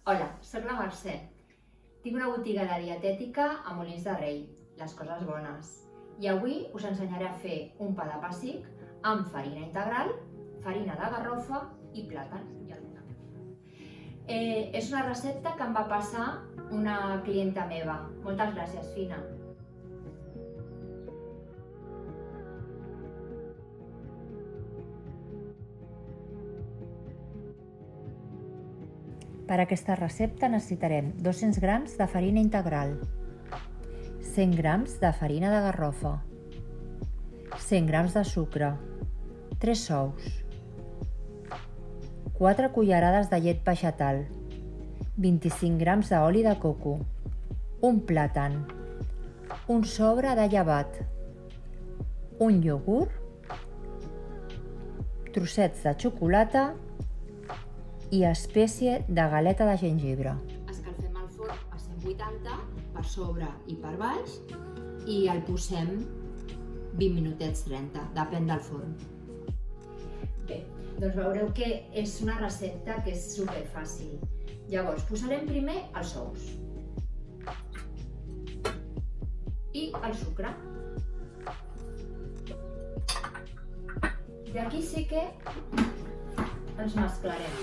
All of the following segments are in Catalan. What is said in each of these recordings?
Hola, soc la Mercè. Tinc una botiga de dietètica a Molins de Rei, les coses bones. I avui us ensenyaré a fer un pa de pessic amb farina integral, farina de garrofa i plàtan. És una recepta que em va passar una clienta meva. Moltes gràcies, Fina. Per a aquesta recepta necessitarem 200 grams de farina integral, 100 grams de farina de garrofa, 100 grams de sucre, 3 ous, 4 cullerades de llet vegetal, 25 grams d'oli de coco, un plàtan, un sobre de llevat, un iogurt, trossets de xocolata i espècie de galeta de gengibre. Escalfem el forn a 180 per sobre i per baix i el posem 20 minutets 30, depèn del forn. Bé, doncs veureu que és una recepta que és superfàcil. Llavors, posarem primer els ous i el sucre. I aquí sí que ens mesclarem.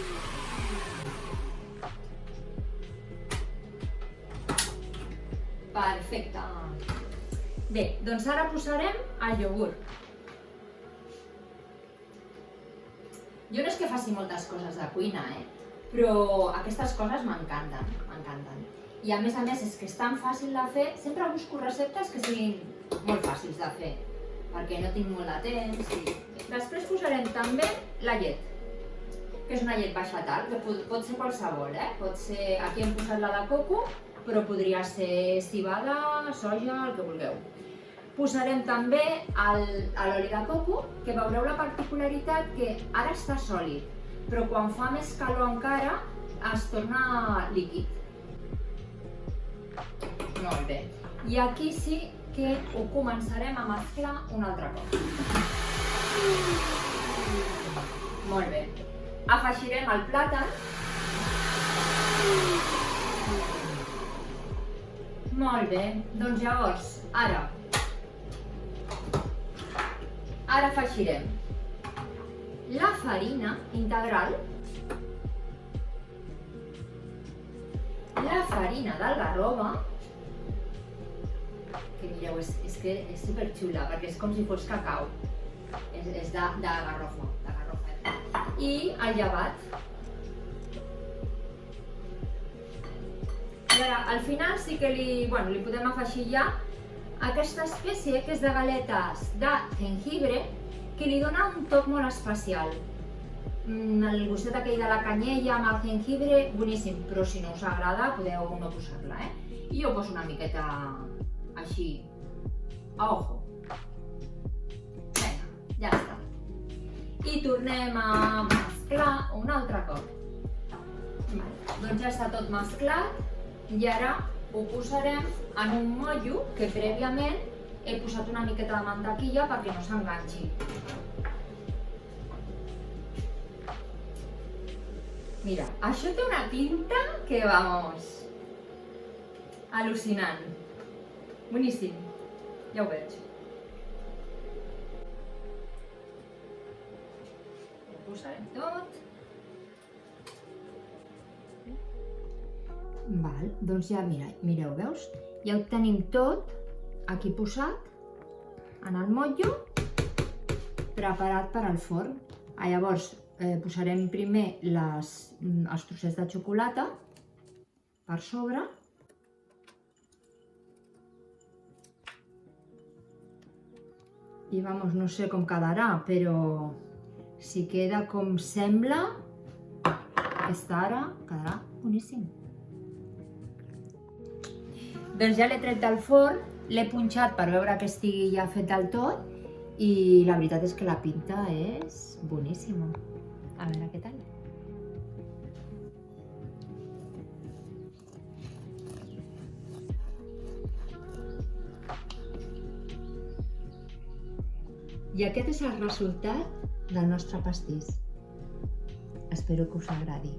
Perfecte. Bé, doncs ara posarem el iogurt. Jo no és que faci moltes coses de cuina, però aquestes coses m'encanten, m'encanten. I a més és que és tan fàcil de fer, sempre busco receptes que siguin molt fàcils de fer, perquè no tinc molt de temps. Després posarem també la llet, que és una llet vegetal, que pot ser qualsevol, pot ser, aquí hem posat la de coco, però podria ser civada, soja, el que vulgueu. Posarem també l'oli de coco, que veureu la particularitat que ara està sòlid, però quan fa més calor encara es torna líquid. Molt bé. I aquí sí que ho començarem a mesclar un altre cop. Molt bé. Afegirem el plàtan. Molt bé, doncs llavors, ara afegirem la farina integral, la farina d'algarroba, que mireu, és que és superxula, perquè és com si fos cacau, és de garrofa, i el llevat. I ara, al final sí que li podem afegir ja aquesta espècie que és de galetes de jengibre, que li dona un toc molt especial. El gustet aquell de la canyella amb el jengibre, boníssim, però si no us agrada podeu no posar-la, I jo poso una miqueta així, a ojo. Vinga, ja està. I tornem a mesclar un altre cop. Doncs ja està tot mesclat. I ara ho posarem en un motllo que prèviament he posat una miqueta de mantequilla perquè no s'enganxi. Mira, això té una pinta que, vamos, al·lucinant. Boníssim, ja ho veig. Ho posarem tot. Doncs ja mireu, veus? Ja ho tenim tot aquí posat en el motllo, preparat per al forn. Llavors posarem primer els trossets de xocolata per sobre. I vamos, no sé com quedarà, però si queda com sembla, aquesta ara quedarà boníssim. Doncs ja l'he tret del forn, l'he punxat per veure que estigui ja fet del tot i la veritat és que la pinta és boníssima. A veure què tal. I aquest és el resultat del nostre pastís. Espero que us agradi.